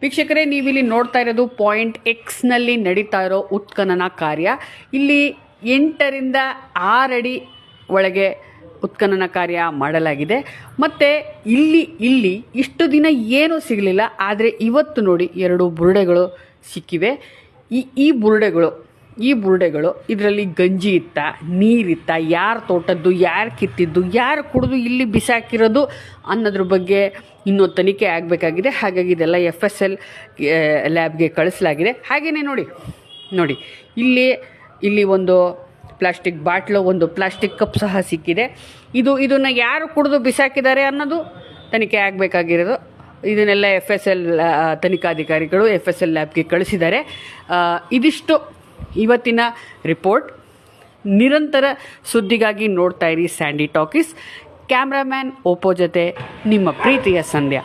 ವೀಕ್ಷಕರೇ, ನೀವಿಲ್ಲಿ ನೋಡ್ತಾ ಇರೋದು ಪಾಯಿಂಟ್ ಎಕ್ಸ್ನಲ್ಲಿ ನಡೀತಾ ಇರೋ ಉತ್ಖನನ ಕಾರ್ಯ. ಇಲ್ಲಿ 8 ರಿಂದ 6 ಅಡಿ ಒಳಗೆ ಉತ್ಖನನ ಕಾರ್ಯ ಮಾಡಲಾಗಿದೆ. ಮತ್ತು ಇಲ್ಲಿ ಇಷ್ಟು ದಿನ ಏನೂ ಸಿಗಲಿಲ್ಲ, ಆದರೆ ಇವತ್ತು ನೋಡಿ 2 ಬುರುಡೆಗಳು ಸಿಕ್ಕಿವೆ. ಈ ಬುರುಡೆಗಳು ಇದರಲ್ಲಿ ಗಂಜಿ ಇತ್ತ, ನೀರಿತ್ತ, ಯಾರು ತೋಟದ್ದು, ಯಾರು ಕಿತ್ತಿದ್ದು, ಯಾರು ಕುಡಿದು ಇಲ್ಲಿ ಬಿಸಾಕಿರೋದು ಅನ್ನೋದ್ರ ಬಗ್ಗೆ ಇನ್ನೂ ತನಿಖೆ ಆಗಬೇಕಾಗಿದೆ. ಹಾಗಾಗಿ ಇದೆಲ್ಲ FSL ಲ್ಯಾಬ್ಗೆ ಕಳಿಸಲಾಗಿದೆ. ಹಾಗೆಯೇ ನೋಡಿ ಇಲ್ಲಿ ಒಂದು ಪ್ಲಾಸ್ಟಿಕ್ ಬಾಟ್ಲು, ಒಂದು ಪ್ಲಾಸ್ಟಿಕ್ ಕಪ್ ಸಹ ಸಿಕ್ಕಿದೆ. ಇದನ್ನು ಯಾರು ಕುಡಿದು ಬಿಸಾಕಿದ್ದಾರೆ ಅನ್ನೋದು ತನಿಖೆ ಆಗಬೇಕಾಗಿರೋದು. ಇದನ್ನೆಲ್ಲ FSL ತನಿಖಾಧಿಕಾರಿಗಳು FSL ಲ್ಯಾಬ್ಗೆ ಕಳಿಸಿದ್ದಾರೆ. ಇದಿಷ್ಟು ಇವತ್ತಿನ ರಿಪೋರ್ಟ್. ನಿರಂತರ ಸುದ್ದಿಗಾಗಿ ನೋಡ್ತಾ ಇರಿ ಸ್ಯಾಂಡಿ ಟಾಕೀಸ್. ಕ್ಯಾಮ್ರಾಮ್ಯಾನ್ ಓಪೋ ಜೊತೆ ನಿಮ್ಮ ಪ್ರೀತಿಯ ಸಂಧ್ಯಾ.